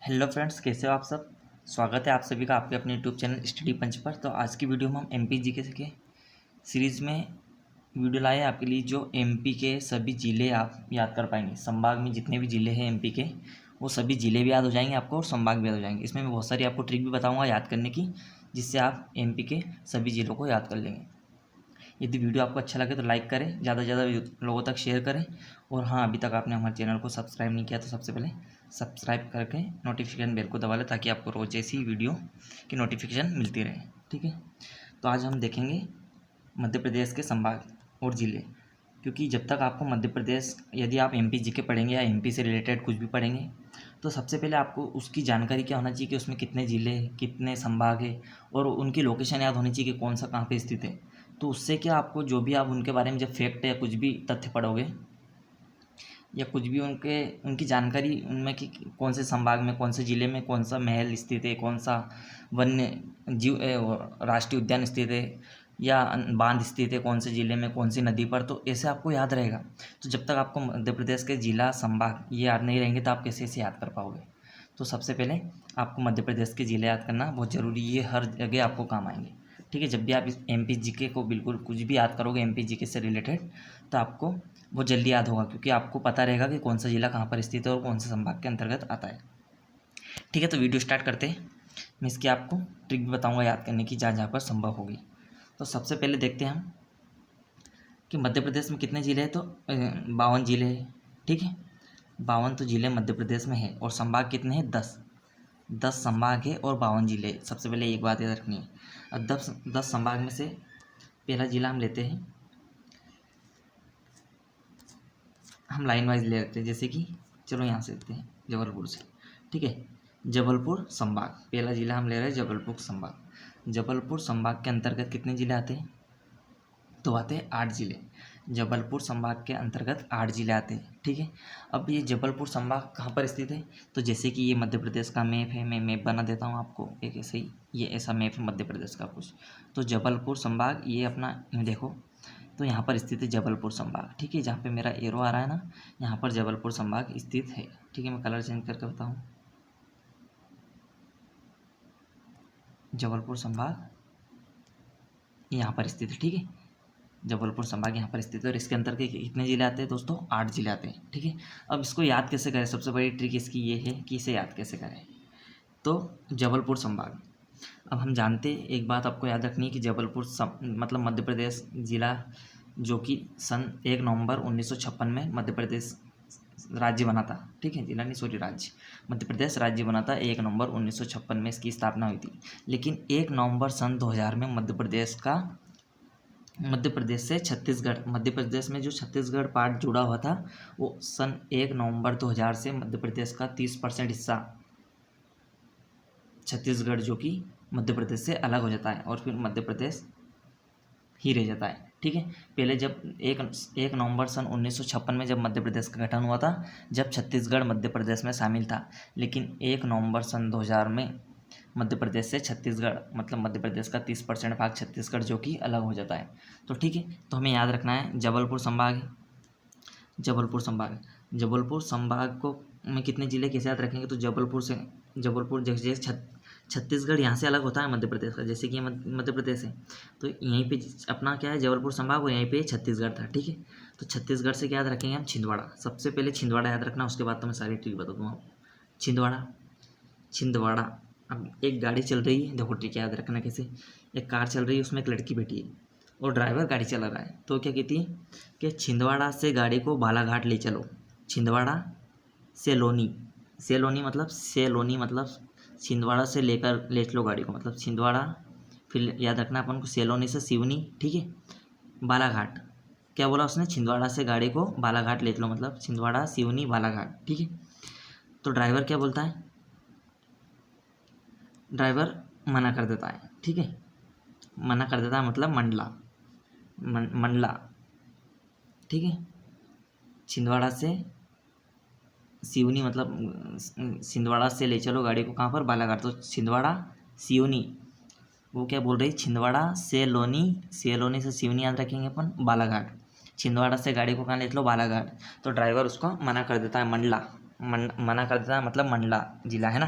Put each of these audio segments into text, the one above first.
Hello friends, कैसे हो आप सब। स्वागत है आप सभी का आपके अपने यूट्यूब चैनल स्टडी पंच पर। तो आज की वीडियो में हम एमपी जीके के सीरीज़ में वीडियो लाए आपके लिए, जो एमपी के सभी ज़िले आप याद कर पाएंगे। संभाग में जितने भी ज़िले हैं एमपी के, वो सभी ज़िले भी याद हो जाएंगे आपको और संभाग भी याद हो जाएंगे। इसमें मैं बहुत सारी आपको ट्रिक भी बताऊँगा याद करने की, जिससे आप एमपी के सभी ज़िलों को याद कर लेंगे। यदि वीडियो आपको अच्छा लगे तो लाइक करें, ज़्यादा से ज़्यादा लोगों तक शेयर करें। और हाँ, अभी तक आपने हमारे चैनल को सब्सक्राइब नहीं किया तो सबसे पहले सब्सक्राइब करके नोटिफिकेशन बेल को दबा लें, ताकि आपको रोज़ ऐसी वीडियो की नोटिफिकेशन मिलती रहे। ठीक है, तो आज हम देखेंगे मध्य प्रदेश के संभाग और ज़िले। क्योंकि जब तक आपको मध्य प्रदेश, यदि आप एमपी जीके पढ़ेंगे या एमपी से रिलेटेड कुछ भी पढ़ेंगे, तो सबसे पहले आपको उसकी जानकारी क्या होना चाहिए कि उसमें कितने ज़िले, कितने संभाग है, और उनकी लोकेशन याद होनी चाहिए कि कौन सा कहाँ पे स्थित है। तो उससे क्या, आपको जो भी आप उनके बारे में जब फैक्ट या कुछ भी तथ्य पढ़ोगे, या कुछ भी उनकी जानकारी उनमें कि कौन से संभाग में, कौन से ज़िले में कौन सा महल स्थित है, कौन सा वन्य जीव राष्ट्रीय उद्यान स्थित है, या बांध स्थित है कौन से ज़िले में, कौन सी नदी पर, तो ऐसे आपको याद रहेगा। तो जब तक आपको मध्य प्रदेश के ज़िला संभाग ये याद नहीं रहेंगे, तो आप कैसे इसे याद कर पाओगे। तो सबसे पहले आपको मध्य प्रदेश के ज़िले याद करना बहुत ज़रूरी है, ये हर जगह आपको काम आएंगे। ठीक है, जब भी आप इस एमपी जीके को बिल्कुल कुछ भी याद करोगे एमपी जीके से रिलेटेड, तो आपको बहुत जल्दी याद होगा, क्योंकि आपको पता रहेगा कि कौन सा ज़िला कहाँ पर स्थित है और कौन से संभाग के अंतर्गत आता है। ठीक है, तो वीडियो स्टार्ट करते हैं। मैं इसकी आपको ट्रिक भी बताऊंगा याद करने की, जहाँ जहाँ पर संभव होगी। तो सबसे पहले देखते हैं हम कि मध्य प्रदेश में कितने ज़िले हैं। तो 52 ज़िले हैं। ठीक है, 52 तो ज़िले मध्य प्रदेश में है, और संभाग कितने हैं? 10 संभाग है और 52 ज़िले। सबसे पहले एक बात याद रखनी है। अब 10 संभाग में से पहला ज़िला हम लेते हैं, हम लाइन वाइज ले लेते हैं। जैसे कि चलो यहाँ से लेते हैं जबलपुर से। ठीक है, जबलपुर संभाग पहला ज़िला हम ले रहे हैं, जबलपुर संभाग। जबलपुर संभाग के अंतर्गत कितने ज़िले आते हैं? तो आते हैं 8 ज़िले। जबलपुर संभाग के अंतर्गत 8 ज़िले आते हैं। ठीक है, अब ये जबलपुर संभाग कहाँ पर स्थित है? तो जैसे कि ये मध्य प्रदेश का मैप है, मैं मैप बना देता हूँ आपको एक ऐसे ही, ये ऐसा मैप है मध्य प्रदेश का कुछ। तो जबलपुर संभाग ये अपना देखो, तो यहाँ पर स्थित है जबलपुर संभाग। ठीक है, जहाँ पे मेरा एरो आ रहा है ना, यहाँ पर जबलपुर संभाग स्थित है। ठीक है, मैं कलर चेंज करके बताऊँ। जबलपुर संभाग यहाँ पर स्थित है। ठीक है, जबलपुर संभाग यहाँ पर स्थित है, और इसके अंतर्गत कितने ज़िले आते हैं दोस्तों? 8 ज़िले आते हैं। ठीक है, अब इसको याद कैसे करें? सबसे बड़ी ट्रिक इसकी ये है कि इसे याद कैसे करें। तो जबलपुर संभाग, अब हम जानते हैं, एक बात आपको याद रखनी है कि जबलपुर मतलब मध्य प्रदेश ज़िला, जो कि सन 1 नवंबर 1956 में मध्य प्रदेश राज्य बना था। ठीक है, जिला नहीं, सॉरी, राज्य। मध्य प्रदेश राज्य बना था 1 नवंबर 1956 में, इसकी स्थापना हुई थी। लेकिन 1 नवंबर सन 2000 में मध्य प्रदेश से छत्तीसगढ़, मध्य प्रदेश में जो छत्तीसगढ़ पार्ट जुड़ा हुआ था, वो सन 1 नवंबर 2000 से मध्य प्रदेश का 30% हिस्सा छत्तीसगढ़, जो कि मध्य प्रदेश से अलग हो जाता है, और फिर मध्य प्रदेश ही रह जाता है। ठीक है, पहले जब 1 नवंबर सन 1956 में जब मध्य प्रदेश का गठन हुआ था, जब छत्तीसगढ़ मध्य प्रदेश में शामिल था। लेकिन 1 नवंबर सन 2000 में मध्य प्रदेश से छत्तीसगढ़, मतलब मध्य प्रदेश का 30% भाग छत्तीसगढ़, जो कि अलग हो जाता है। तो ठीक है, तो हमें याद रखना है जबलपुर संभाग है। जबलपुर संभाग को में कितने ज़िले कैसे याद रखेंगे? तो जबलपुर जैसे छत्तीसगढ़ यहाँ से अलग होता है मध्य प्रदेश का, जैसे कि मध्य प्रदेश है, तो यहीं पे अपना क्या है, जबलपुर संभाग, और यहीं पे छत्तीसगढ़ था। ठीक है, तो छत्तीसगढ़ से क्या याद रखेंगे हम? छिंदवाड़ा। सबसे पहले छिंदवाड़ा याद रखना, उसके बाद तो मैं सारी ट्रिक बता दूँगा। छिंदवाड़ा। अब एक गाड़ी चल रही है, देखो ट्रिक याद रखना कैसे। एक कार चल रही है, उसमें एक लड़की बैठी है और ड्राइवर गाड़ी चला रहा है। तो क्या कहती है कि छिंदवाड़ा से गाड़ी को बालाघाट ले चलो। छिंदवाड़ा से लोनी मतलब छिंदवाड़ा से लेकर ले चलो गाड़ी को, मतलब छिंदवाड़ा, फिर याद रखना अपन को सेलोनी से सिवनी। ठीक है, बालाघाट। क्या बोला उसने? छिंदवाड़ा से गाड़ी को बालाघाट ले चलो, मतलब छिंदवाड़ा, सिवनी, बालाघाट। ठीक है, तो ड्राइवर क्या बोलता है? ड्राइवर मना कर देता है। ठीक है, मना कर देता है मतलब मंडला। ठीक है, छिंदवाड़ा से सिवनी, मतलब छिंदवाड़ा से ले चलो गाड़ी को कहाँ पर? बालाघाट। तो छिंदवाड़ा सिवनी, वो क्या बोल रही? छिंदवाड़ा से लोनी से सिवनी याद रखेंगे अपन, बालाघाट। छिंदवाड़ा से गाड़ी को कहाँ ले चलो? बालाघाट। तो ड्राइवर उसको मना कर देता है, मंडला। मना कर देता है, मतलब मंडला जिला है ना,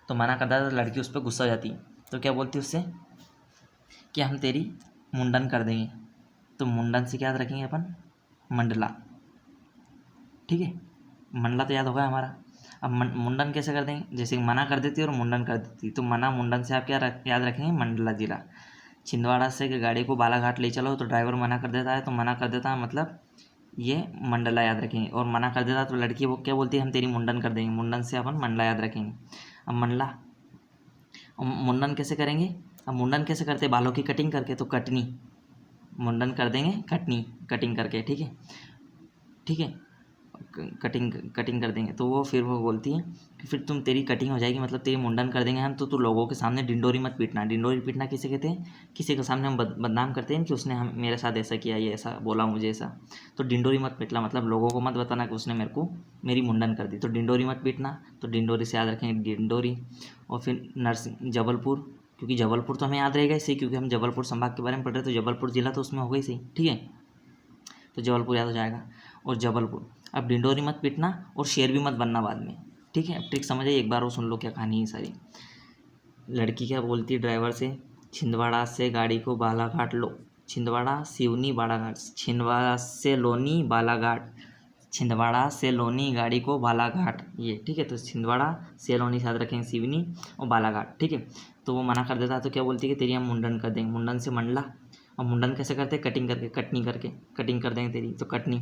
तो मना कर देता है तो लड़की उस पर गुस्सा हो जाती है, तो क्या बोलती है उससे कि हम तेरी मुंडन कर देंगे। तो मुंडन से क्या याद रखेंगे अपन, मंडला, ठीक है, मंडला तो याद होगा हमारा। अब मुंडन कैसे कर देंगे, जैसे मना कर देती है और मुंडन कर देती, तो मना मुंडन से आप क्या याद रखेंगे, मंडला जिला। छिंदवाड़ा से गाड़ी को बालाघाट ले चलो, तो ड्राइवर मना कर देता है, तो मना कर देता है मतलब ये मंडला याद रखेंगे। और मना कर देता है तो लड़की वो क्या बोलती है, हम तेरी मुंडन कर देंगे, मुंडन से अपन मंडला याद रखेंगे। अब मंडला, मुंडन कैसे करेंगे, अब मुंडन कैसे करते हैं, बालों की कटिंग करके, तो कटनी, मुंडन कर देंगे कटनी, कटिंग करके, ठीक है, ठीक है, कटिंग कटिंग कर देंगे। तो वो फिर वो बोलती है कि फिर तुम तेरी कटिंग हो जाएगी, मतलब तेरी मुंडन कर देंगे हम, तो तू लोगों के सामने डिंडोरी मत पीटना। डिंडोरी पीटना किसे कहते हैं, किसी के सामने हम बदनाम करते हैं कि उसने हम मेरे साथ ऐसा किया, ये ऐसा बोला मुझे ऐसा, तो डिंडोरी मत पीटना, मतलब लोगों को मत बताना कि उसने मेरे को मेरी मुंडन कर दी, तो डिंडोरी मत पीटना। तो डिंडोरी से याद रखेंगे डिंडोरी। और फिर नरसिंह जबलपुर, क्योंकि जबलपुर तो हमें याद रहेगा इसे, क्योंकि हम जबलपुर संभाग के बारे में पढ़ रहे हैं, तो जबलपुर जिला तो उसमें होगा ही सही, ठीक है, तो जबलपुर याद हो जाएगा। और जबलपुर, अब डिंडोरी मत पीटना और शेर भी मत बनना बाद में, ठीक है। अब ट्रिक समझ आई, एक बार वो सुन लो क्या कहानी है सारी। लड़की क्या बोलती है ड्राइवर से, छिंदवाड़ा से गाड़ी को बालाघाट लो, छिंदवाड़ा सिवनी बालाघाट, छिंदवाड़ा से लोनी बालाघाट, छिंदवाड़ा से लोनी गाड़ी को बालाघाट, ये ठीक है। तो छिंदवाड़ा से लोनी से याद रखेंगे सिवनी और बालाघाट, ठीक है। तो वो मना कर देता है, तो क्या बोलती है कि तेरी हम मुंडन कर देंगे, मुंडन से मंडला। और मुंडन कैसे करते हैं, कटिंग करके, कटनी करके, कटिंग कर देंगे तेरी, तो कटनी।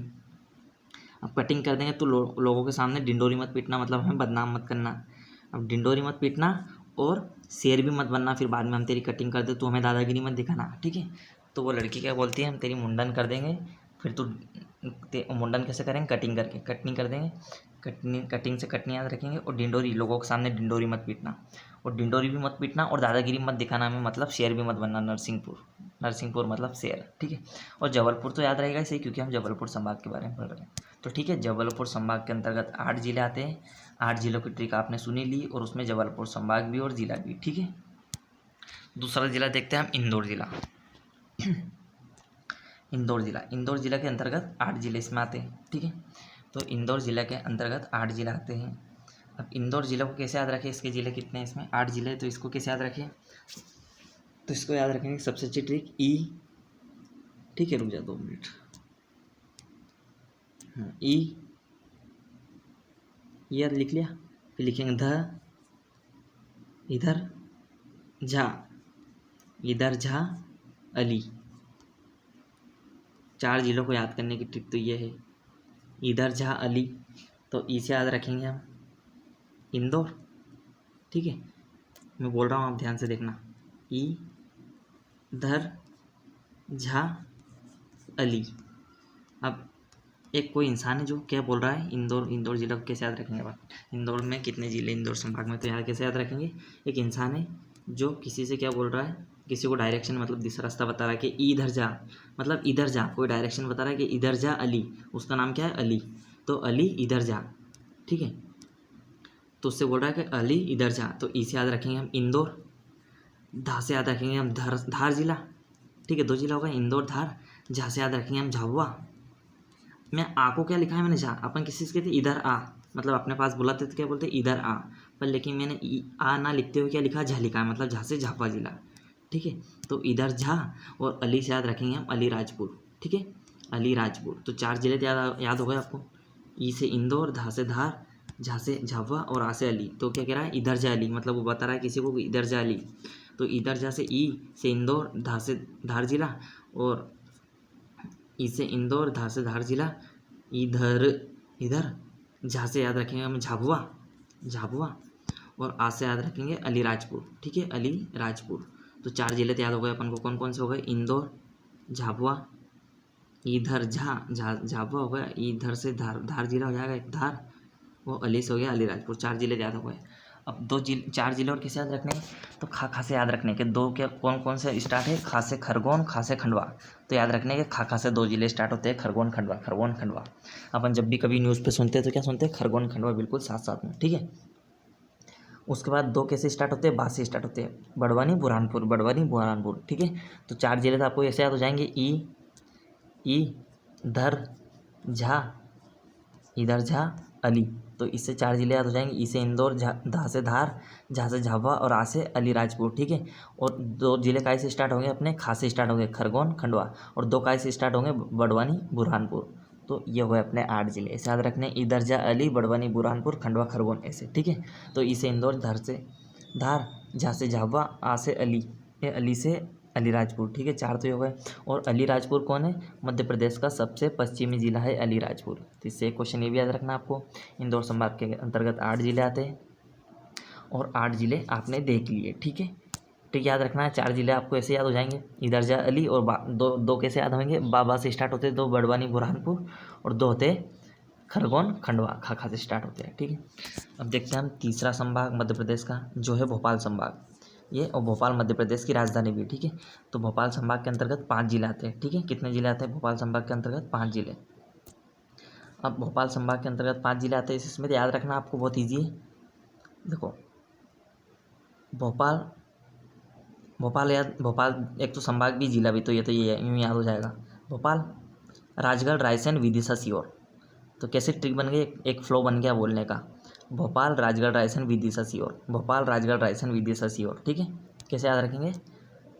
अब कटिंग कर देंगे तो लोगों के सामने डिंडोरी मत पीटना, मतलब हमें बदनाम मत करना। अब डिंडोरी मत पीटना और शेर भी मत बनना, फिर बाद में हम तेरी कटिंग कर दे तो हमें दादागिरी मत दिखाना, ठीक है। तो वो लड़की क्या बोलती है, हम तेरी मुंडन कर देंगे, फिर तू मुंडन कैसे करेंगे, कटिंग करके, कटनी कर देंगे, कटनी, कटिंग से कटनी याद रखेंगे। और डिंडोरी, लोगों के सामने डिंडोरी मत पीटना, और डिंडोरी भी मत पीटना और दादागिरी मत दिखाना हमें, मतलब शेर भी मत बनना, नरसिंहपुर, नरसिंहपुर मतलब शेर, ठीक है। और जबलपुर तो याद रहेगा इसे, क्योंकि हम जबलपुर संभाग के बारे में पढ़ रहे हैं, तो ठीक है। जबलपुर संभाग के अंतर्गत 8 जिले आते हैं, 8 जिलों की ट्रिक आपने सुनी ली, और उसमें जबलपुर संभाग भी और जिला भी, ठीक है। दूसरा जिला देखते हैं हम, इंदौर जिला। इंदौर जिला, इंदौर जिला के अंतर्गत 8 जिले इसमें आते हैं, ठीक है। तो इंदौर जिला के अंतर्गत 8 जिले आते हैं। अब इंदौर जिला को कैसे याद रखें, इसके जिले कितने हैं, इसमें 8 जिले, तो इसको कैसे याद रखें, तो इसको याद रखेंगे सबसे अच्छी ट्रिक ई, ठीक है, रुक जा 2 मिनट, ई, याद लिख लिया, फिर लिखेंगे ध, इधर झा, इधर झा अली। 4 जिलों को याद करने की ट्रिक तो ये है, इधर झा अली, तो ई से याद रखेंगे हम इंदौर, ठीक है। मैं बोल रहा हूँ, आप ध्यान से देखना, ई धर झा अली। अब एक कोई इंसान है जो क्या बोल रहा है, इंदौर, इंदौर जिला को कैसे याद रखेंगे बात, इंदौर में कितने जिले, इंदौर संभाग में, तो यहाँ कैसे याद रखेंगे, एक इंसान है जो किसी से क्या बोल रहा है, किसी को डायरेक्शन, मतलब दिशा रास्ता बता रहा है कि इधर जा, मतलब इधर जा, कोई डायरेक्शन बता रहा है कि इधर जा अली, उसका नाम क्या है, अली, तो अली इधर जा, ठीक है। तो उससे बोल रहा है कि अली इधर जा, तो ई से याद रखेंगे हम इंदौर, धा से याद रखेंगे हम धार जिला, ठीक है, 2 जिला होगा इंदौर धार। झा से याद रखेंगे हम झाबुआ। मैं आ को क्या लिखा है, मैंने झा, अपन किसी से कहते इधर आ, मतलब अपने पास बुलाते तो क्या बोलते इधर आ, पर लेकिन मैंने आ ना लिखते हुए क्या लिखा, झा लिखा है, मतलब झा से झापा जिला, ठीक है। तो इधर झा, और अली से याद रखेंगे हम अलीराजपुर, ठीक है, अलीराजपुर। तो 4 जिले तो याद हो गए आपको, ई से इंदौर, धा से धार, झा से झाबुआ और आ से अली। तो क्या कह रहा है, इधर जा अली, मतलब वो बता रहा है किसी को इधर जा अली, तो इधर जा से ई से इंदौर, धा से धार जिला, और ई से इंदौर, धा से धार जिला, इधर, इधर, झा से याद रखेंगे हम झाबुआ, झाबुआ, और आ से याद रखेंगे अलीराजपुर, ठीक है, अलीराजपुर। तो 4 जिले तो याद हो गए अपन को, कौन कौन से हो गए, इंदौर, झाबुआ, इधर झाबुआ हो गया, इधर से धार, धार जिला हो जाएगा एक धार, वो अली से हो गया अलीराजपुर। 4 जिले याद हो गए। अब 4 जिले और किसे याद रखने हैं, तो खा से याद रखने के 2, क्या कौन कौन से स्टार्ट है, खा से खरगोन, खा से खंडवा। तो याद रखने के खा से 2 जिले स्टार्ट होते हैं, खरगोन खंडवा, खरगोन खंडवा। अपन जब भी कभी न्यूज़ पे सुनते हैं तो क्या सुनते हैं, खरगोन खंडवा, बिल्कुल साथ साथ में, ठीक है। उसके बाद 2 कैसे स्टार्ट होते हैं, बा से स्टार्ट होते हैं, बड़वानी बुरहानपुर, बड़वानी बुरहानपुर, ठीक है। तो 4 जिले तो आपको ऐसे याद हो जाएंगे, ई धर झा, इधर झा अली, तो इससे 4 जिले याद हो जाएंगे। ई से इंदौर, धा से धार, झा से झाबुआ और आ से अलीराजपुर, ठीक है। और 2 जिले काय से स्टार्ट होंगे अपने, खा से स्टार्ट होंगे, खरगोन खंडवा, और 2 काय से स्टार्ट होंगे, बड़वानी बुरहानपुर। तो ये हुए अपने 8 जिले, ऐसे याद रखने, इधर जा अली, बड़वानी बुरहानपुर, खंडवा खरगोन, ऐसे, ठीक है। तो ई से इंदौर, धर से धार, झा से झाबुआ, आ से अली, अली से अलीराजपुर, ठीक है। 4 तो ये हो गए। और अलीराजपुर कौन है, मध्य प्रदेश का सबसे पश्चिमी जिला है अलीराजपुर। तो इससे एक क्वेश्चन ये भी याद रखना आपको। इंदौर संभाग के अंतर्गत 8 जिले आते हैं और 8 जिले आपने देख लिए, ठीक है। ठीक, याद रखना है 4 जिले आपको ऐसे याद हो जाएंगे, इधर जा अली, और दो कैसे याद होंगे, बाबा से स्टार्ट होते हैं 2, बड़वानी बुरहानपुर, और 2 होते खरगोन खंडवा, खा से स्टार्ट होते हैं, ठीक है। अब देखते हैं हम तीसरा संभाग मध्य प्रदेश का, जो है भोपाल संभाग। ये, और भोपाल मध्य प्रदेश की राजधानी भी, ठीक है। तो भोपाल संभाग के अंतर्गत 5 जिले आते हैं, ठीक है। कितने जिले आते हैं भोपाल संभाग के अंतर्गत, 5 जिले। अब भोपाल संभाग के अंतर्गत 5 जिले आते हैं, इसमें तो याद रखना आपको बहुत ईजी है। देखो, भोपाल भोपाल एक तो संभाग भी, जिला भी, तो ये यूँ याद हो जाएगा। भोपाल, राजगढ़, रायसेन, विदिशा, सीहोर। तो कैसे ट्रिक बन गई, एक फ्लो बन गया बोलने का। भोपाल, राजगढ़, रायसेन, विदिशा, सीहोर, भोपाल, राजगढ़, रायसेन, विदिशा, सीहोर, ठीक है। कैसे याद रखेंगे,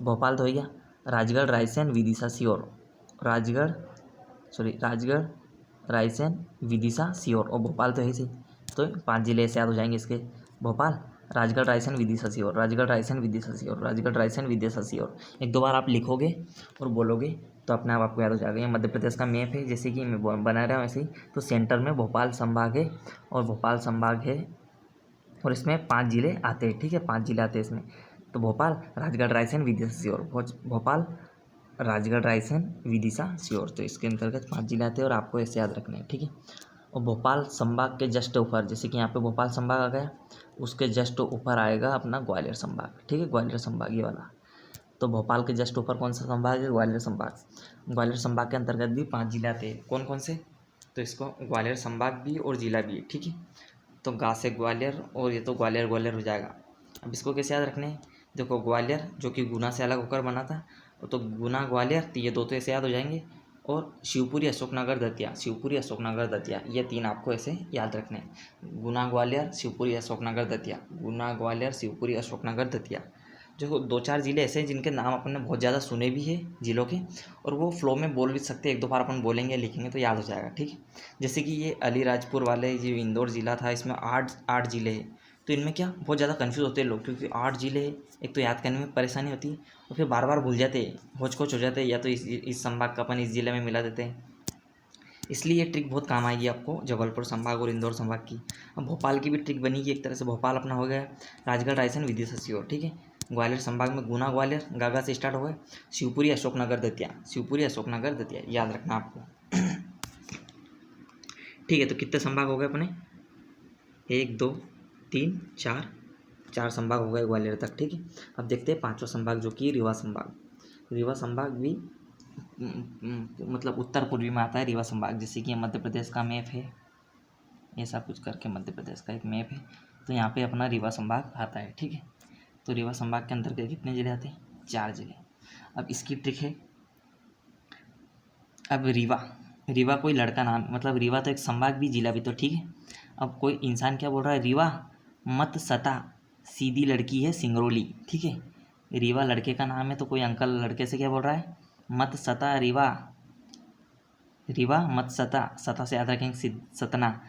भोपाल तो हो गया, राजगढ़, रायसेन, विदिशा, सीहोर, राजगढ़, रायसेन, विदिशा, सीहोर, और भोपाल तो है ही सही। तो 5 जिले ऐसे याद हो जाएंगे इसके, भोपाल, राजगढ़, रायसेन, विदिशा, सीहोर, राजगढ़, रायसेन, विदिशा, सीहोर, राजगढ़, रायसेन, विदिशा, सीहोर। 1-2 बार आप लिखोगे और बोलोगे तो अपने आप आपको याद हो जाएगा। ये मध्य प्रदेश का मैप है, जैसे कि मैं बना रहा हूँ ऐसे ही। तो सेंटर में भोपाल संभाग है, और भोपाल संभाग है, और इसमें 5 जिले आते हैं, ठीक है। 5 जिले आते हैं इसमें। तो भोपाल, राजगढ़, रायसेन, विदिशा, सीहोर, भोपाल, राजगढ़, रायसेन, विदिशा, सीहोर। तो इसके अंतर्गत 5 जिले आते हैं और आपको ऐसे याद रखने हैं, ठीक है। और भोपाल संभाग के जस्ट ऊपर, जैसे कि यहाँ पे भोपाल संभाग आ गया, उसके जस्ट ऊपर आएगा अपना ग्वालियर संभाग, ठीक है। ग्वालियर संभाग ये वाला। तो भोपाल के जस्ट ऊपर कौन सा संभाग है, ग्वालियर संभाग। ग्वालियर संभाग के अंतर्गत भी 5 जिले आते हैं, कौन कौन से, तो इसको ग्वालियर संभाग भी और जिला भी है, ठीक है। तो गा से ग्वालियर, और ये तो ग्वालियर ग्वालियर हो जाएगा। अब इसको कैसे याद रखने हैं, देखो ग्वालियर जो कि गुना से अलग होकर बना था, तो गुना ग्वालियर, तो ये 2 तो ऐसे याद हो जाएंगे। और शिवपुरी, अशोकनगर, दतिया, शिवपुरी, अशोकनगर, दतिया, ये 3 आपको ऐसे याद रखने हैं। गुना ग्वालियर, शिवपुरी, अशोकनगर, दतिया, गुना ग्वालियर, शिवपुरी, अशोकनगर, दतिया। जो 2-4 ज़िले ऐसे हैं जिनके नाम अपन ने बहुत ज़्यादा सुने भी है जिलों के, और वो फ्लो में बोल भी सकते हैं, 1-2 बार अपन बोलेंगे लिखेंगे तो याद हो जाएगा, ठीक है। जैसे कि ये अलीराजपुर वाले जो इंदौर ज़िला था, इसमें 8 ज़िले हैं। तो इनमें क्या बहुत ज़्यादा कन्फ्यूज़ होते हैं लोग, क्योंकि 8 ज़िले हैं, एक तो याद करने में परेशानी होती है, और फिर बार बार भूल जाते हैं, होच कोच हो जाते हैं, या तो इस संभाग का अपन इस ज़िले में मिला देते हैं। इसलिए ये ट्रिक बहुत काम आएगी आपको जबलपुर संभाग और इंदौर संभाग की। अब भोपाल की भी ट्रिक बनेगी एक तरह से। भोपाल अपना हो गया राजगढ़, रायसेन, विदिशा, सीहोर, ठीक है। ग्वालियर संभाग में गुना ग्वालियर, गागा से स्टार्ट हो गए, शिवपुरी, अशोकनगर, दतिया, शिवपुरी, अशोकनगर, दतिया, याद रखना आपको। ठीक है, तो कितने संभाग हो गए अपने, 1 2 3 4 संभाग हो गए ग्वालियर तक, ठीक है। अब देखते हैं 5वां संभाग, जो कि रीवा संभाग। रीवा संभाग भी मतलब उत्तर पूर्वी में आता है रीवा संभाग। जैसे कि मध्य प्रदेश का मैप है, ऐसा कुछ करके मध्य प्रदेश का एक मैप है, तो यहाँ पे अपना रीवा संभाग आता है, ठीक है। तो रीवा संभाग के अंतर्गत कितने जिले आते हैं, 4 जिले। अब इसकी ट्रिक है, अब रीवा कोई लड़का नाम, मतलब रीवा तो एक संभाग भी जिला भी, तो ठीक है। अब कोई इंसान क्या बोल रहा है, रीवा मत सता सीधी लड़की है सिंगरौली, ठीक है। रीवा लड़के का नाम है, तो कोई अंकल लड़के से क्या बोल रहा है, मत सता रीवा मत सता से याद रखेंगे सतना,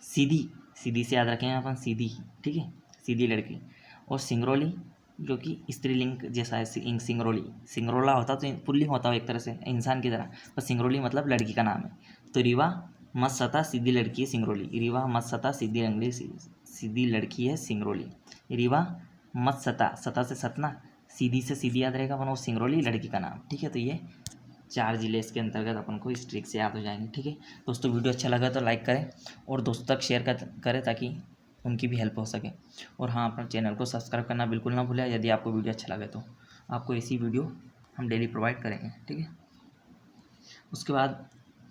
सीधी से याद रखेंगे अपन सीधी, ठीक है, सीधी लड़की। और सिंगरौली जो कि स्त्रीलिंग जैसा है, सिंगरौला होता तो पुल्लिंग होता हो एक तरह से इंसान की तरह, पर सिंगरौली मतलब लड़की का नाम है। तो रीवा मत सता सीधी लड़की है सिंगरौली, रीवा मत सता सीधी लड़की है सिंगरौली, रीवा मत सता से सतना, सीधी से सीधी याद रहेगा अपन, वो सिंगरौली लड़की का नाम, ठीक है। तो ये 4 जिले इसके अंतर्गत अपन को इस ट्रिक से याद हो जाएंगे, ठीक है। दोस्तों वीडियो अच्छा लगा तो लाइक करें और दोस्तों तक शेयर करें, ताकि उनकी भी हेल्प हो सके। और हाँ, अपना चैनल को सब्सक्राइब करना बिल्कुल ना भूलें। यदि आपको वीडियो अच्छा लगे तो आपको ऐसी वीडियो हम डेली प्रोवाइड करेंगे, ठीक है। उसके बाद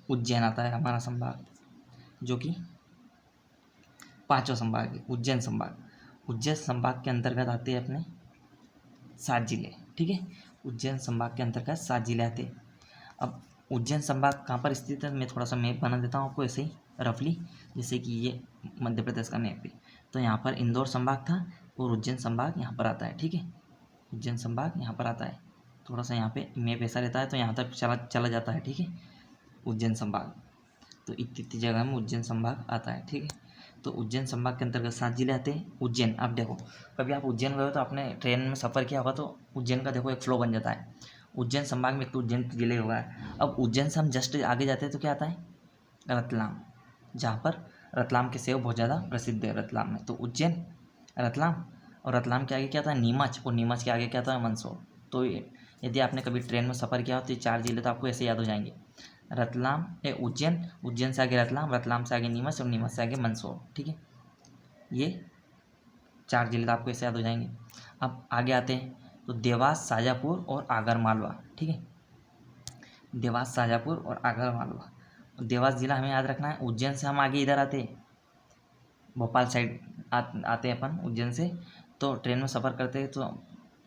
उज्जैन आता है हमारा संभाग, जो कि 5वां संभाग है, उज्जैन संभाग। उज्जैन संभाग के अंतर्गत आते हैं अपने 7 जिले, ठीक है। उज्जैन संभाग के अंतर्गत 7 जिले आते हैं। अब उज्जैन संभाग कहाँ पर स्थित है, मैं थोड़ा सा मैप बना देता हूँ आपको ऐसे ही। रफली, जैसे कि ये मध्य प्रदेश का मैप है। तो यहाँ पर इंदौर संभाग था और उज्जैन संभाग यहाँ पर आता है। ठीक है, उज्जैन संभाग यहाँ पर आता है। थोड़ा सा यहाँ पे मैप ऐसा रहता है तो यहाँ तक चला चला जाता है। ठीक है, उज्जैन संभाग, तो इतनी जगह में उज्जैन संभाग आता है। ठीक है, तो उज्जैन संभाग के अंतर्गत 7 जिले आते हैं। उज्जैन, आप देखो कभी आप उज्जैन गए हो तो आपने ट्रेन में सफ़र किया होगा तो उज्जैन का देखो एक फ्लो बन जाता है। उज्जैन संभाग में तो उज्जैन जिले होगा। अब उज्जैन से हम जस्ट आगे जाते हैं तो क्या आता है, रतलाम, जहाँ पर रतलाम के सेव बहुत ज़्यादा प्रसिद्ध है रतलाम में। तो उज्जैन, रतलाम, और रतलाम के आगे क्या आता है, नीमच, और नीमच के आगे क्या आता है, मंदसौर। तो यदि आपने कभी ट्रेन में सफ़र किया हो तो ये 4 जिले तो आपको ऐसे याद हो जाएंगे, रतलाम उज्जैन, उज्जैन से आगे रतलाम, रतलाम से आगे नीमच, और नीमच से आगे मंदसौर। ठीक है, ये 4 जिले तो आपको ऐसे याद हो जाएंगे। अब आगे आते हैं तो देवास, शाजापुर और आगर मालवा। ठीक है, देवास, शाजापुर और आगर मालवा। देवास जिला हमें याद रखना है। उज्जैन से हम आगे इधर आते हैं, भोपाल साइड आते हैं अपन उज्जैन से। तो ट्रेन में सफ़र करते हैं तो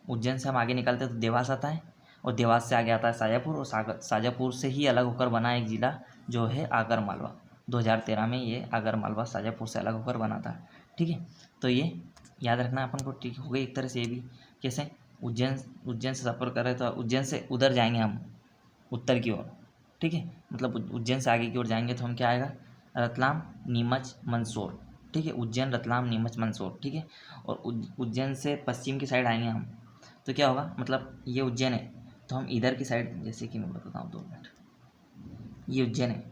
उज्जैन से हम आगे निकलते हैं तो देवास आता है, और देवास से आगे आता है शाजापुर, और शाजापुर से ही अलग होकर बना एक ज़िला जो है आगर मालवा। 2013 में ये आगर मालवा शाजापुर से अलग होकर बना था। ठीक है, तो ये याद रखना अपन को। ठीक हो गई एक तरह से ये भी। कैसे, उज्जैन से सफ़र कर रहे तो उज्जैन से उधर जाएंगे हम उत्तर की ओर। ठीक है, मतलब उज्जैन से आगे की ओर जाएंगे तो हम क्या आएगा, रतलाम, नीमच, मंदसौर। ठीक है, उज्जैन, रतलाम, नीमच, मंदसौर। ठीक है, और उज्जैन से पश्चिम की साइड आएंगे हम तो क्या होगा, मतलब ये उज्जैन है तो हम इधर की साइड, जैसे कि मैं बताता हूँ 2 मिनट, ये उज्जैन है,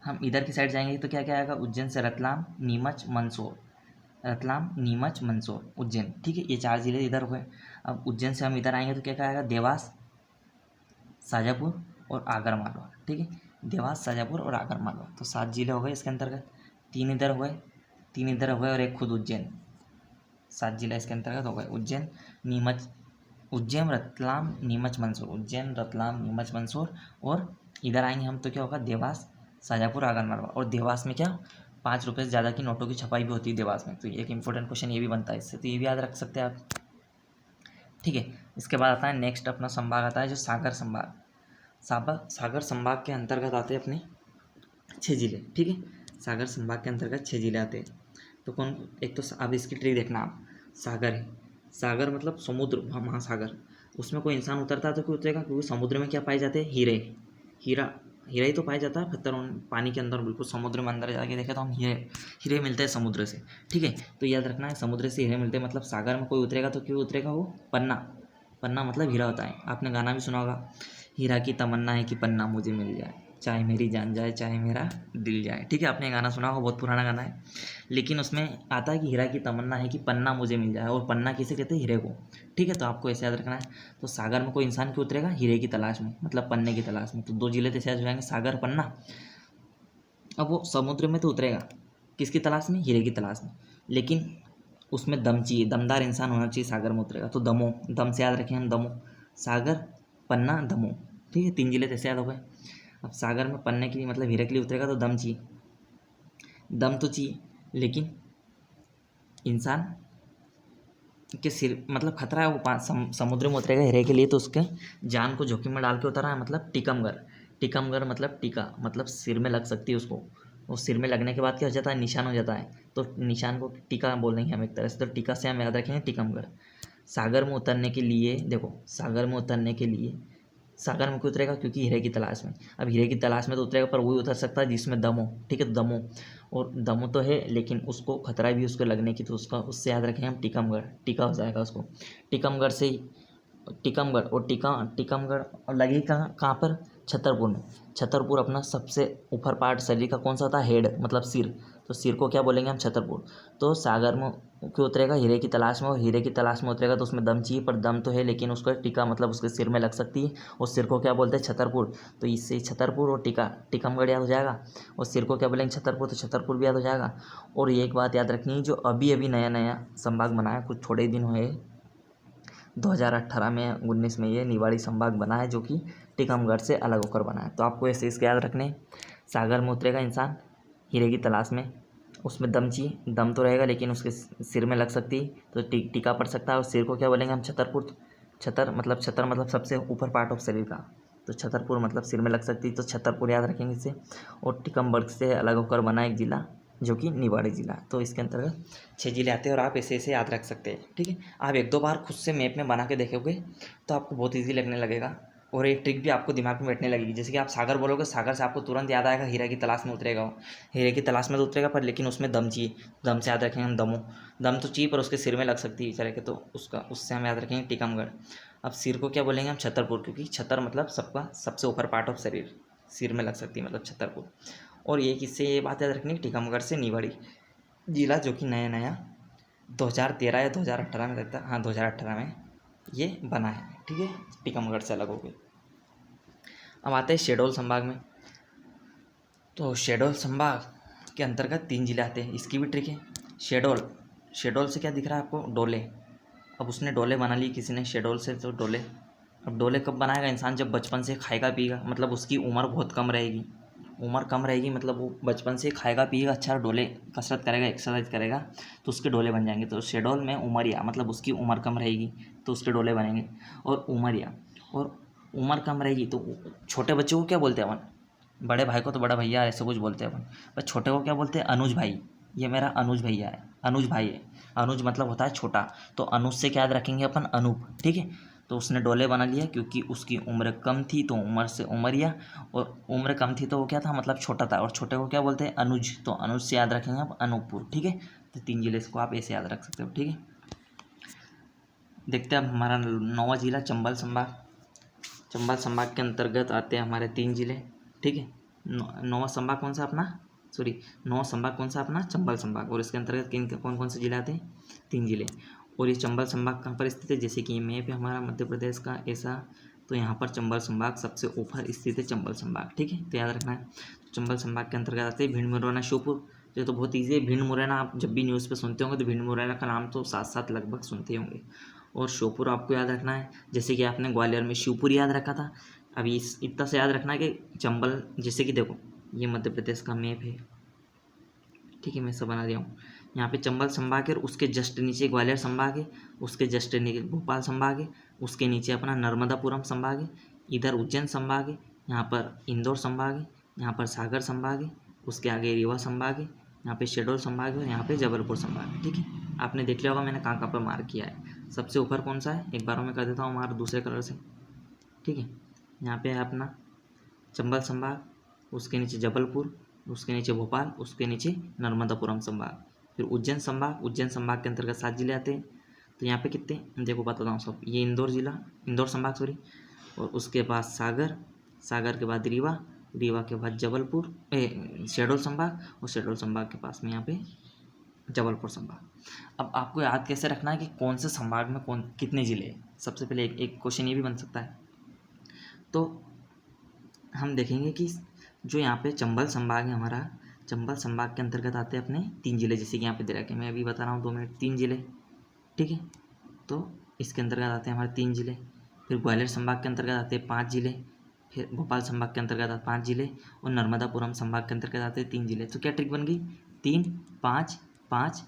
हम इधर की साइड जाएंगे तो क्या क्या आएगा, उज्जैन से रतलाम, नीमच, मंदसौर, रतलाम, नीमच, मंदसौर, उज्जैन। ठीक है, ये 4 जिले इधर हुए। अब उज्जैन से हम इधर आएंगे तो क्या क्या आएगा, देवास, शाजापुर और आगर मालवा। ठीक है, देवास, शाजापुर और आगर मालवा, तो 7 जिले हो गए इसके अंतर्गत। 3 इधर हो गए, 3 इधर हो गए और एक खुद उज्जैन। 7 जिला इसके अंतर्गत हो गए, उज्जैन, नीमच, उज्जैन, रतलाम, नीमच, मंदसौर, उज्जैन, रतलाम, नीमच, मंदसौर। और इधर आएंगे हम तो क्या होगा, देवास, शाजापुर, आगर मालवा। और देवास में क्या, 5 रुपये से ज़्यादा की नोटों की छपाई भी होती है देवास में। तो ये एक इंपॉर्टेंट क्वेश्चन ये भी बनता है इससे, तो ये भी याद रख सकते हैं आप। ठीक है, इसके बाद आता है नेक्स्ट अपना संभाग आता है जो सागर संभाग। सागर संभाग के अंतर्गत आते हैं अपने 6 जिले। ठीक है, सागर संभाग के अंतर्गत 6 जिले आते हैं। तो कौन, एक तो अब इसकी ट्रिक देखना आप, सागर है, सागर मतलब समुद्र, महासागर, उसमें कोई इंसान उतरता है तो क्यों उतरेगा, क्योंकि समुद्र में क्या पाए जाते हैं, हीरे, हीरा, हीरा ही तो पाया जाता है पत्थर पानी के अंदर, बिल्कुल समुद्र में अंदर जाके देखे तो हम हीरे, हीरे मिलते हैं समुद्र से। ठीक है, तो याद रखना है समुद्र से हीरे मिलते हैं, मतलब सागर में कोई उतरेगा तो क्यों उतरेगा, वो पन्ना, पन्ना मतलब हीरा होता है। आपने गाना भी सुना होगा, हीरा की तमन्ना है कि पन्ना मुझे मिल जाए, चाहे मेरी जान जाए, चाहे मेरा दिल जाए। ठीक है, आपने गाना सुना होगा, बहुत पुराना गाना है, लेकिन उसमें आता है कि हीरा की तमन्ना है कि पन्ना मुझे मिल जाए, और पन्ना किसे कहते हैं, हीरे को। ठीक है, तो आपको ऐसे याद रखना है। तो सागर में कोई इंसान क्यों उतरेगा, हीरे की तलाश में, मतलब पन्ने की तलाश में। तो 2 जिले तो ऐसे याद हो जाएंगे, सागर, पन्ना। अब वो समुद्र में तो उतरेगा किसकी तलाश में, हीरे की तलाश में, लेकिन उसमें दम चाहिए, दमदार इंसान होना चाहिए, सागर में उतरेगा तो दमो, दम से याद रखें हम, दमो, सागर, पन्ना, दमो। ठीक है, 3 जिले तो ऐसे याद हो गए। अब सागर में पन्ने के लिए मतलब हीरे के लिए उतरेगा तो दम चाहिए, दम तो चाहिए, लेकिन इंसान के सिर मतलब खतरा है, वो समुद्र में उतरेगा हीरे के लिए तो उसके जान को जोखिम में डाल के उतरा है। मतलब टिकमगर, टिकमगर मतलब टीका, मतलब सिर में लग सकती है उसको, वो सिर में लगने के बाद क्या हो जाता है, निशान हो जाता है, तो निशान को टीका बोलेंगे हम एक तरह से, तो टीका से हम याद रखेंगे टिकमगर। सागर में उतरने के लिए देखो, सागर में उतरने के लिए, सागर में क्यों उतरेगा, क्योंकि हीरे की तलाश में। अब हीरे की तलाश में तो उतरेगा, पर वही उतर सकता है जिसमें दम हो। ठीक है, तो दम हो, और दम तो है लेकिन उसको खतरा भी उसको लगने की, तो उसका उससे याद रखें हम टिकमगढ़, टीका हो जाएगा उसको। टिकमगढ़ से ही, टिकमगढ़ और टिकमगढ़ और लगी कहाँ कहाँ पर, छतरपुर में। छतरपुर अपना सबसे ऊपर पार्ट शरीर का कौन सा होता है, हेड मतलब सिर, तो सिर को क्या बोलेंगे हम, छतरपुर। तो सागर में क्यों उतरेगा, हीरे की तलाश में, और हीरे की तलाश में उतरेगा तो उसमें दम चाहिए, पर दम तो है लेकिन उसका टीका मतलब उसके सिर में लग सकती है, और सिर को क्या बोलते हैं, छतरपुर। तो इससे छतरपुर और टिकमगढ़ याद हो जाएगा, और सिर को क्या बोलेंगे, छतरपुर, तो छतरपुर भी याद हो जाएगा। और ये एक बात याद रखनी है, जो अभी अभी नया नया संभाग बना है, कुछ थोड़े दिन हुए, 2018 में 19 में ये निवाड़ी संभाग बना है, जो कि टिकमगढ़ से अलग होकर बना है। तो आपको ऐसे इसके याद रखने, सागर में उतरेगा इंसान हीरे की तलाश में, उसमें दम चाहिए, दम तो रहेगा लेकिन उसके सिर में लग सकती है तो टीका पड़ सकता है, और सिर को क्या बोलेंगे हम, छतरपुर। छतर मतलब सबसे ऊपर पार्ट ऑफ शरीर का, तो छतरपुर मतलब सिर में लग सकती है, तो छतरपुर याद रखेंगे इसे। और टीकमगढ़ से अलग होकर बना एक ज़िला जो कि निवाड़ी ज़िला। तो इसके अंतर्गत 6 ज़िले आते हैं और आप ऐसे ऐसे याद रख सकते हैं। ठीक है, आप 1-2 बार खुद से मैप में बना के देखोगे तो आपको बहुत ईजी लगने लगेगा और एक ट्रिक भी आपको दिमाग में बैठने लगेगी। जैसे कि आप सागर बोलोगे, सागर से आपको तुरंत याद आएगा हीरा की तलाश में उतरेगा वो। हीरे की तलाश में तो उतरेगा पर लेकिन उसमें दम चाहिए। दम से याद रखेंगे हम दमो। दम तो चाहिए पर उसके सिर में लग सकती है इस तरह के, तो उससे हम याद रखेंगे टीकमगढ़। अब सिर को क्या बोलेंगे हम? छतरपुर, क्योंकि छतर मतलब सबका सबसे ऊपर पार्ट ऑफ शरीर, सिर में लग सकती है मतलब छतरपुर। और ये किससे ये बात याद रखनी? टीकमगढ़ से निवाड़ी जिला, जो कि नया नया 2013 या 2018 में लगता है, हाँ 2018 में ये बना है। ठीक है, टीकमगढ़ से अलग हो गए। अब आते हैं शहडोल संभाग में। तो शहडोल संभाग के अंतर्गत 3 जिले आते हैं। इसकी भी ट्रिक है। शहडोल से क्या दिख रहा है आपको? डोले। अब उसने डोले बना ली किसी ने शहडोल से, तो डोले। अब डोले कब बनाएगा इंसान? जब बचपन से खाएगा पिएगा, मतलब उसकी उम्र बहुत कम रहेगी। उम्र कम रहेगी मतलब वो बचपन से खाएगा पिएगा अच्छा, डोले कसरत करेगा, एक्सरसाइज करेगा, तो उसके डोले बन जाएंगे। तो शहडोल में उमरिया मतलब उसकी उम्र कम रहेगी तो उसके डोले बनेंगे। और उमरिया और उम्र कम रहेगी तो छोटे बच्चे को क्या बोलते हैं अपन? बड़े भाई को तो बड़ा भैया ऐसे कुछ बोलते हैं अपन, पर छोटे को क्या बोलते हैं? अनुज भाई। ये मेरा अनुज भैया है, अनुज भाई है। अनुज मतलब होता है छोटा, तो अनुज से क्या याद रखेंगे अपन? अनूप। ठीक है, तो उसने डोले बना लिया क्योंकि उसकी उम्र कम थी, तो उम्र से उमरिया, और उम्र कम थी तो वो क्या था? मतलब छोटा था। और छोटे को क्या बोलते हैं? अनुज। तो अनुज से याद रखेंगे आप अनूपपुर। ठीक है, तो 3 जिले इसको आप ऐसे याद रख सकते हो। ठीक है, देखते हैं अब हमारा 9वां जिला चंबल संभाग। चंबल संभाग के अंतर्गत आते हैं हमारे 3 जिले। ठीक है, 9वां संभाग कौन सा अपना? सॉरी, 9वां संभाग कौन सा अपना? चंबल संभाग। और इसके अंतर्गत किन कौन कौन से जिले आते हैं? 3 जिले। और ये चंबल संभाग कहाँ पर स्थित है? जैसे कि ये मैप है हमारा मध्य प्रदेश का ऐसा, तो यहाँ पर चंबल संभाग सबसे ऊपर स्थित है, चंबल संभाग। ठीक है, तो याद रखना है। चंबल संभाग के अंतर्गत आते हैं भिंड, मुरैना, श्योपुर। ये तो बहुत ईजी है। भिंड मुरैना आप जब भी न्यूज़ पे सुनते होंगे तो भिंड मुरैना का नाम तो साथ साथ लगभग सुनते होंगे। और श्योपुर आपको याद रखना है, जैसे कि आपने ग्वालियर में शिवपुर याद रखा था। अभी इतना से याद रखना है कि चंबल, जैसे कि देखो ये मध्य प्रदेश का मैप है। ठीक है, मैं सब बना दिया हूँ। यहाँ पे चंबल संभाग है और उसके जस्ट नीचे ग्वालियर संभाग है, उसके जस्ट नीचे भोपाल संभाग है, उसके नीचे अपना नर्मदापुरम संभाग है, इधर उज्जैन संभाग है, यहाँ पर इंदौर संभाग है, यहाँ पर सागर संभाग है, उसके आगे रीवा संभाग है, यहाँ पे शहडोल संभाग है और यहाँ पे जबलपुर संभाग है। ठीक है, आपने देख लिया होगा मैंने कहाँ कहाँ पर मार्क किया है। सबसे ऊपर कौन सा है? एक बार मैं कर देता हूँ मार्क दूसरे कलर से। ठीक है, यहाँ पे है अपना चंबल संभाग, उसके नीचे जबलपुर, उसके नीचे भोपाल, उसके नीचे नर्मदापुरम संभाग, फिर उज्जैन संभाग। उज्जैन संभाग के अंतर्गत 7 जिले आते हैं। तो यहाँ पे कितने देखो बताता हूँ सब। ये इंदौर जिला, इंदौर संभाग सॉरी, और उसके बाद सागर, सागर के बाद रीवा, रीवा के बाद जबलपुर शहडोल संभाग, और शहडोल संभाग के पास में यहाँ पे जबलपुर संभाग। अब आपको याद कैसे रखना है कि कौन से संभाग में कौन कितने जिले हैं? सबसे पहले एक क्वेश्चन ये भी बन सकता है। तो हम देखेंगे कि जो यहाँ पे चंबल संभाग है हमारा, चंबल संभाग के अंतर्गत आते हैं अपने 3 जिले, जैसे कि यहाँ पे दे रखे मैं अभी बता रहा हूँ 2 मिनट। 3 जिले। ठीक है, तो इसके अंतर्गत आते हैं हमारे 3 जिले। फिर ग्वालियर संभाग के अंतर्गत आते हैं 5 जिले, फिर भोपाल संभाग के अंतर्गत आते 5 जिले, और नर्मदापुरम संभाग के अंतर्गत आते हैं 3 जिले। तो क्या ट्रिक बन गई? 3, 5, 5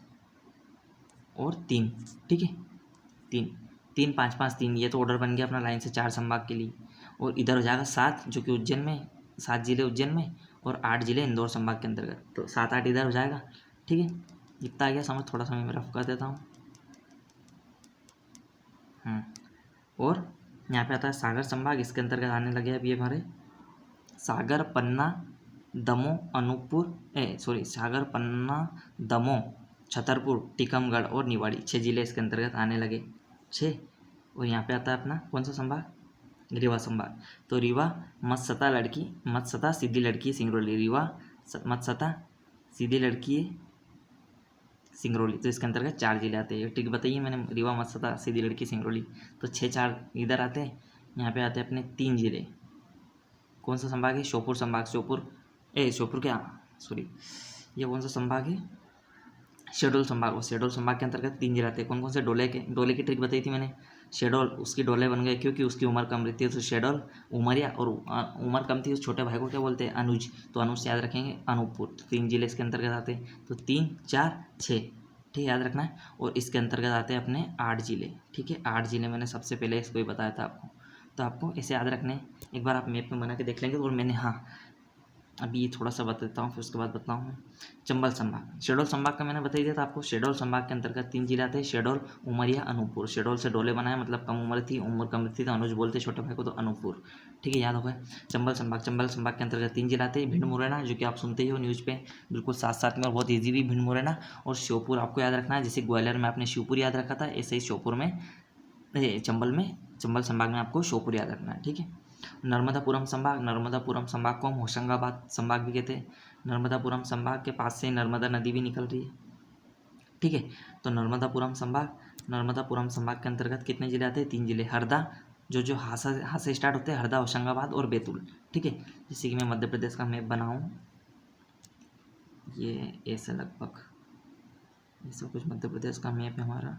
और 3। ठीक है, 3, 3, 5, 5, 3, ये तो ऑर्डर बन गया अपना लाइन से 4 संभाग के लिए। और इधर हो जाएगा 7, जो कि उज्जैन में, 7 जिले उज्जैन में और 8 जिले इंदौर संभाग के अंतर्गत, तो 7, 8 इधर हो जाएगा। ठीक है, इतना आ गया समझ? थोड़ा सा मैं रफ कर देता हूँ। और यहाँ पे आता है सागर संभाग, इसके अंतर्गत आने लगे अभी हमारे सागर, पन्ना, दमोह, अनूपपुर सागर, पन्ना, दमोह, छतरपुर, टीकमगढ़ और निवाड़ी। 6 जिले इसके अंतर्गत आने लगे, 6। और यहाँ पे आता है अपना कौन सा संभाग? रीवा संभाग। तो रीवा मत्स्यता लड़की, मत्स्यता सीधी लड़की है सिंगरौली। रीवा मत्स्यता सीधी लड़की है सिंगरौली, तो इसके अंतर्गत 4 जिले आते हैं। ठीक बताइए मैंने, रीवा मत्स्यता सीधी लड़की सिंगरौली, तो 6, 4 इधर आते हैं। यहाँ पे आते हैं अपने 3 जिले। कौन सा संभाग है? श्योपुर संभाग। श्योपुर क्या, सॉरी, ये कौन सा संभाग है? शहडोल संभाग। और शहडोल संभाग के अंतर्गत 3 जिले आते हैं। कौन कौन से? डोले की ट्रिक बताई थी मैंने। शहडोल, उसकी डोले बन गए क्योंकि उसकी उम्र कम रहती है, तो शहडोल, उमरिया, और उम्र कम थी उस छोटे भाई को क्या बोलते हैं? अनुज। तो अनुज से याद रखेंगे अनूपपुर। 3 जिले इसके अंतर्गत आते हैं, तो 3, 4, 6। ठीक है, याद रखना है। और इसके अंतर्गत आते हैं अपने 8 जिले। ठीक है, 8 जिले मैंने सबसे पहले इसको ही बताया था आपको। तो आपको ऐसे याद रखने। एक बार आप मैप में बना के देख लेंगे। और मैंने हाँ अभी ये थोड़ा सा बता देता हूँ, फिर उसके बाद बताऊँ। चंबल संभाग, शहडोल संभाग का मैंने बता ही दिया था आपको। शहडोल संभाग के अंतर्गत 3 जिला थे, शहडोल, उमरिया, अनूपपुर। शहडोल से डोले बनाया, मतलब कम उम्र थी, उम्र कम थी तो अनुज बोलते छोटे भाई को, तो अनूपपुर। ठीक है, याद हो गया। चंबल संभाग के अंतर्गत 3 जिला थे, भिंड मुरैना, जो कि आप सुनते ही हो न्यूज़ पे बिल्कुल साथ साथ में, और बहुत ईजी भी, भिंड मुरैना। और श्योपुर आपको याद रखना है, जैसे ग्वालियर में आपने शिवपुर याद रखा था, ऐसे ही श्योपुर में, चंबल संभाग में आपको श्योपुर याद रखना है। ठीक है। नर्मदापुरम संभाग को हम होशंगाबाद संभाग भी कहते हैं। नर्मदापुरम संभाग के पास से नर्मदा नदी भी निकल रही है। ठीक है। तो नर्मदापुरम संभाग के अंतर्गत कितने जिले आते हैं? 3 जिले। हरदा, जो हा से स्टार्ट होते हैं, हरदा, होशंगाबाद और बैतूल। ठीक है। जैसे कि मैं मध्य प्रदेश का मैप बनाऊँ, ये ऐसे लगभग ऐसा कुछ मध्य प्रदेश का मैप है हमारा,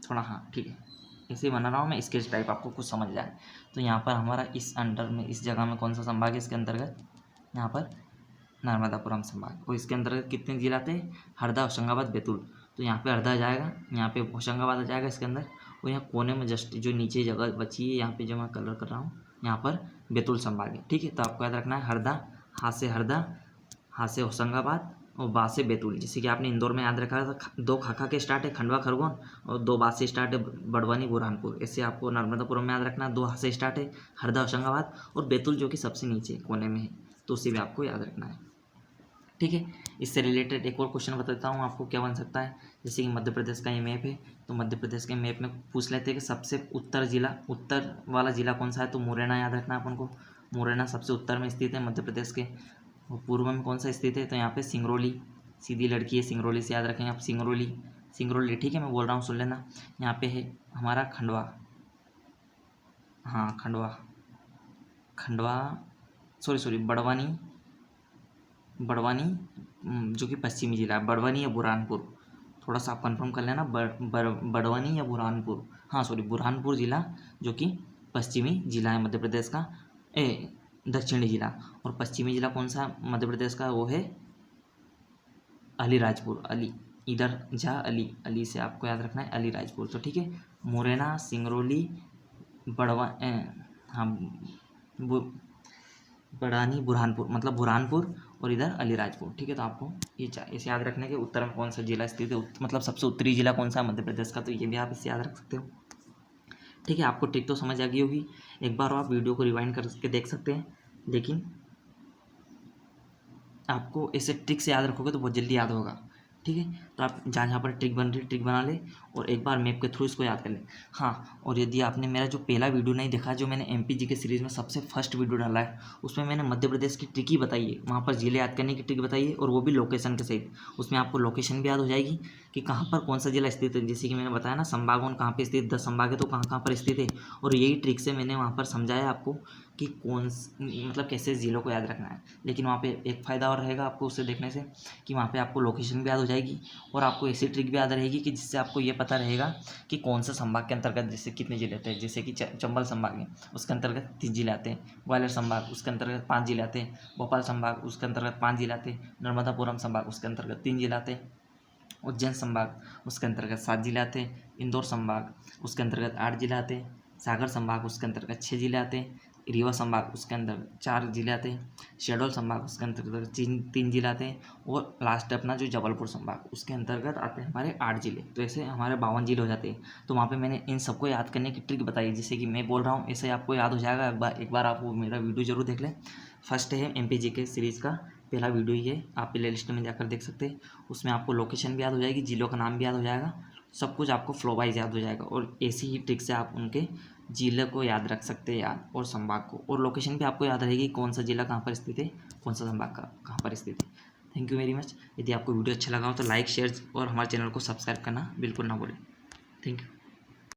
थोड़ा, हाँ ठीक है, ऐसे ही बना रहा हूँ मैं, स्केच टाइप, आपको कुछ समझ जाए। तो यहाँ पर हमारा इस अंडर में, इस जगह में कौन सा संभाग है इसके अंतर्गत? यहाँ पर नर्मदापुरम संभाग। और इसके अंतर्गत कितने जिला थे? हरदा, होशंगाबाद, बैतूल। तो यहाँ पे हरदा आ जाएगा, यहाँ पे होशंगाबाद आ जाएगा इसके अंदर, और यहाँ कोने में जस्ट जो नीचे जगह बची है, यहाँ पे जो मैं कलर कर रहा हूँ, यहाँ पर बैतूल संभाग है। ठीक है। तो आपको याद रखना है, हरदा, हा से होशंगाबाद और बा से बैतूल। जैसे कि आपने इंदौर में याद रखा था, 2 खाका के स्टार्ट है, खंडवा, खरगोन, और 2 बा से स्टार्ट है, बड़वानी, बुरहानपुर। ऐसे आपको नर्मदापुरम में याद रखना, 2 हा से स्टार्ट है, हरदा, होशंगाबाद, और बैतूल जो कि सबसे नीचे कोने में है, तो उसे भी आपको याद रखना है। ठीक है। इससे रिलेटेड एक और क्वेश्चन बताता हूँ आपको, क्या बन सकता है। जैसे कि मध्य प्रदेश का ये मैप है, तो मध्य प्रदेश के मैप में पूछ लेते हैं कि सबसे उत्तर वाला जिला कौन सा है, तो मुरैना याद रखना है अपन को। मुरैना सबसे उत्तर में स्थित है मध्य प्रदेश के। और पूर्व में कौन सा स्थित है, तो यहाँ पे सिंगरौली, सीधी लड़की है, सिंगरौली से याद रखेंगे आप, सिंगरौली। ठीक है, मैं बोल रहा हूँ, सुन लेना। यहाँ पे है हमारा खंडवा, हाँ खंडवा, सॉरी, बड़वानी, जो कि पश्चिमी जिला है, बड़वानी या बुरहानपुर, थोड़ा सा आप कंफर्म कर लेना, बड़वानी या बुरहानपुर, हाँ सॉरी, बुरहानपुर जिला, जो कि पश्चिमी जिला है मध्य प्रदेश का, दक्षिणी जिला। और पश्चिमी जिला कौन सा मध्य प्रदेश का, वो है अलीराजपुर। इधर अली से आपको याद रखना है, अलीराजपुर। तो ठीक है, मुरैना, सिंगरौली, बड़वा हाँ बड़ानी, बुरहानपुर, मतलब बुरहानपुर, और इधर अलीराजपुर। ठीक है। तो आपको ये इसे याद रखने के, उत्तर में कौन सा जिला स्थित है, मतलब सबसे उत्तरी जिला कौन सा है मध्य प्रदेश का, तो ये भी आप इसे याद रख सकते हो। ठीक है, आपको ट्रिक तो समझ आ गई होगी। एक बार आप वीडियो को रिवाइंड करके देख सकते हैं, लेकिन आपको ऐसे ट्रिक से याद रखोगे तो बहुत जल्दी याद होगा। ठीक है। तो आप जहाँ पर ट्रिक बन रही है, ट्रिक बना ले, और एक बार मैप के थ्रू इसको याद कर ले। हाँ, और यदि आपने मेरा जो पहला वीडियो नहीं देखा, जो मैंने MPG के सीरीज़ में सबसे फर्स्ट वीडियो डाला है, उसमें मैंने मध्य प्रदेश की ट्रिक ही बताई है, वहाँ पर जिले याद करने की ट्रिक बताई है, और वो भी लोकेशन के सहित। उसमें आपको लोकेशन भी याद हो जाएगी कि कहाँ पर कौन सा जिला स्थित है। जैसे कि मैंने बताया ना, संभागों कहाँ पर स्थित, 10 संभाग है तो कहाँ कहाँ पर स्थित है। और यही ट्रिक से मैंने वहाँ पर समझाया आपको कि मतलब कैसे ज़िलों को याद रखना है। लेकिन वहाँ पे एक फ़ायदा और रहेगा आपको उससे देखने से, कि वहाँ पे आपको लोकेशन भी याद हो जाएगी, और आपको ऐसी ट्रिक भी याद रहेगी कि जिससे आपको ये पता रहेगा कि कौन सा संभाग के अंतर्गत जैसे कितने जिले आते हैं। जैसे कि चंबल संभाग है, उसके अंतर्गत 3 जिले आते हैं। ग्वालियर संभाग, उसके अंतर्गत 5 जिले आते हैं। भोपाल संभाग, उसके अंतर्गत 5 जिले आते हैं। नर्मदापुरम संभाग, उसके अंतर्गत 3 जिले आते हैं। उज्जैन संभाग, उसके अंतर्गत 7 जिले आते हैं। इंदौर संभाग, उसके अंतर्गत 8 जिले आते हैं। सागर संभाग, उसके अंतर्गत 6 जिले आते हैं। रीवा संभाग, उसके अंदर 4 जिले आते हैं। शहडोल संभाग, उसके अंतर्गत 3 जिले आते हैं। और लास्ट अपना जो जबलपुर संभाग, उसके अंतर्गत आते हैं हमारे 8 जिले। तो ऐसे हमारे 52 जिले हो जाते हैं। तो वहाँ पे मैंने इन सबको याद करने की ट्रिक बताई, जैसे कि मैं बोल रहा हूँ ऐसे आपको याद हो जाएगा। एक बार आप वो मेरा वीडियो जरूर देख लें। फर्स्ट है MPG के सीरीज़ का पहला वीडियो ही है, आप प्ले लिस्ट में जाकर देख सकते हैं। उसमें आपको लोकेशन भी याद हो जाएगी, जिलों का नाम भी याद हो जाएगा, सब कुछ आपको फ्लो वाइज याद हो जाएगा। और ऐसी ही ट्रिक से आप उनके जिले को याद रख सकते हैं याद, और संभाग को, और लोकेशन भी आपको याद रहेगी कौन सा जिला कहाँ पर स्थित है, कौन सा संभाग का कहाँ पर स्थित है। Thank you very much. यदि आपको वीडियो अच्छा लगा हो तो लाइक, शेयर और हमारे चैनल को सब्सक्राइब करना बिल्कुल ना भूलें। Thank you.